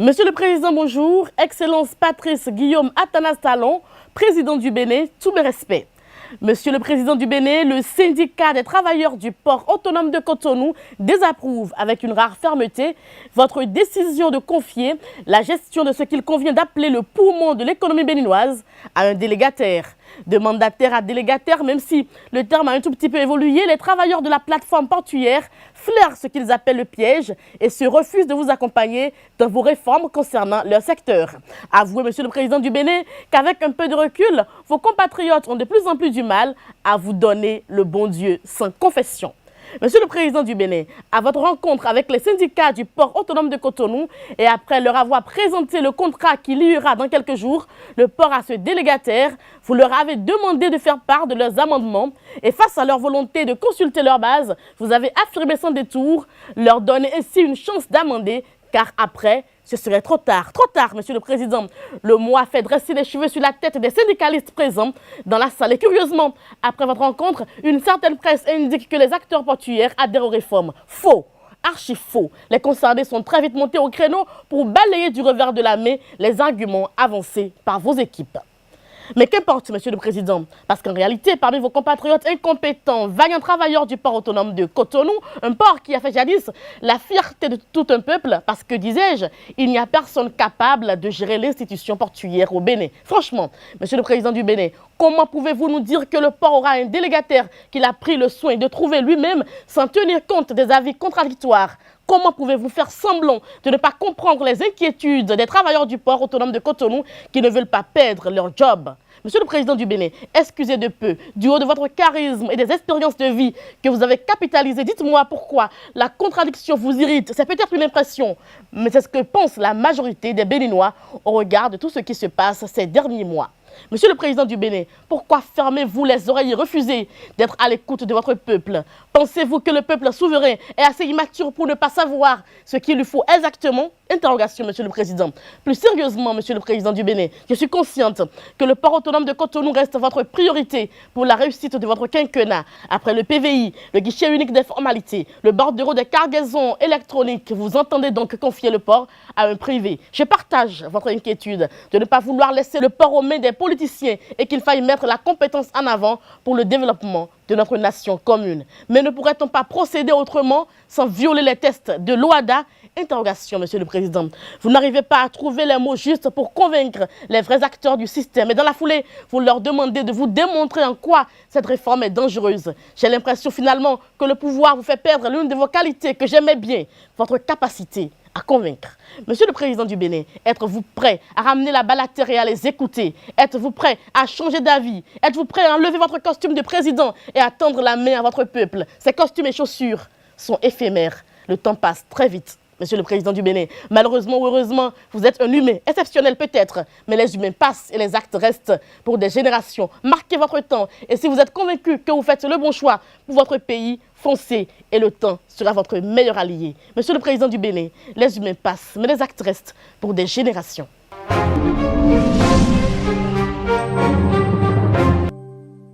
Monsieur le Président, bonjour. Excellence Patrice Guillaume Athanas Talon, président du Bénin, tous mes respects. Monsieur le Président du Bénin, le syndicat des travailleurs du port autonome de Cotonou désapprouve avec une rare fermeté votre décision de confier la gestion de ce qu'il convient d'appeler le poumon de l'économie béninoise à un délégataire. De mandataire à délégataire, même si le terme a un tout petit peu évolué, les travailleurs de la plateforme portuaire flairent ce qu'ils appellent le piège et se refusent de vous accompagner dans vos réformes concernant leur secteur. Avouez, Monsieur le Président du Bénin, qu'avec un peu de recul, vos compatriotes ont de plus en plus du mal à vous donner le bon Dieu sans confession. Monsieur le Président du Bénin, à votre rencontre avec les syndicats du port autonome de Cotonou et après leur avoir présenté le contrat qui liera dans quelques jours le port à ce délégataire, vous leur avez demandé de faire part de leurs amendements et face à leur volonté de consulter leur base, vous avez affirmé sans détour leur donner ainsi une chance d'amender car après, ce serait trop tard. Trop tard, Monsieur le Président. Le mot a fait dresser les cheveux sur la tête des syndicalistes présents dans la salle. Et curieusement, après votre rencontre, une certaine presse indique que les acteurs portuaires adhèrent aux réformes. Faux. Archi faux. Les concernés sont très vite montés au créneau pour balayer du revers de la main les arguments avancés par vos équipes. Mais qu'importe, Monsieur le Président, parce qu'en réalité, parmi vos compatriotes incompétents, vaillants travailleurs du port autonome de Cotonou, un port qui a fait jadis la fierté de tout un peuple, parce que, disais-je, il n'y a personne capable de gérer l'institution portuaire au Bénin. Franchement, Monsieur le Président du Bénin, comment pouvez-vous nous dire que le port aura un délégataire qu'il a pris le soin de trouver lui-même sans tenir compte des avis contradictoires? Comment pouvez-vous faire semblant de ne pas comprendre les inquiétudes des travailleurs du port autonome de Cotonou qui ne veulent pas perdre leur job? Monsieur le Président du Bénin, excusez de peu, du haut de votre charisme et des expériences de vie que vous avez capitalisées, dites-moi pourquoi la contradiction vous irrite. C'est peut-être une impression, mais c'est ce que pense la majorité des Béninois au regard de tout ce qui se passe ces derniers mois. Monsieur le Président du Bénin, pourquoi fermez-vous les oreilles et refusez d'être à l'écoute de votre peuple? Pensez-vous que le peuple souverain est assez immature pour ne pas savoir ce qu'il lui faut exactement? Interrogation, Monsieur le Président. Plus sérieusement, Monsieur le Président du Bénin, je suis consciente que le port autonome de Cotonou reste votre priorité pour la réussite de votre quinquennat. Après le PVI, le guichet unique des formalités, le bordereau des cargaisons électroniques, vous entendez donc confier le port à un privé. Je partage votre inquiétude de ne pas vouloir laisser le port aux mains des politiciens et qu'il faille mettre la compétence en avant pour le développement de notre nation commune. Mais ne pourrait-on pas procéder autrement sans violer les tests de l'OADA? Interrogation, Monsieur le Président. Vous n'arrivez pas à trouver les mots justes pour convaincre les vrais acteurs du système. Et dans la foulée, vous leur demandez de vous démontrer en quoi cette réforme est dangereuse. J'ai l'impression finalement que le pouvoir vous fait perdre l'une de vos qualités que j'aimais bien, votre capacité à convaincre. Monsieur le Président du Bénin, êtes-vous prêt à ramener la balle à terre et à les écouter? Êtes-vous prêt à changer d'avis? Êtes-vous prêt à enlever votre costume de président et à tendre la main à votre peuple? Ces costumes et chaussures sont éphémères. Le temps passe très vite. Monsieur le Président du Bénin, malheureusement ou heureusement, vous êtes un humain, exceptionnel peut-être, mais les humains passent et les actes restent pour des générations. Marquez votre temps et si vous êtes convaincu que vous faites le bon choix pour votre pays, foncez et le temps sera votre meilleur allié. Monsieur le Président du Bénin, les humains passent, mais les actes restent pour des générations.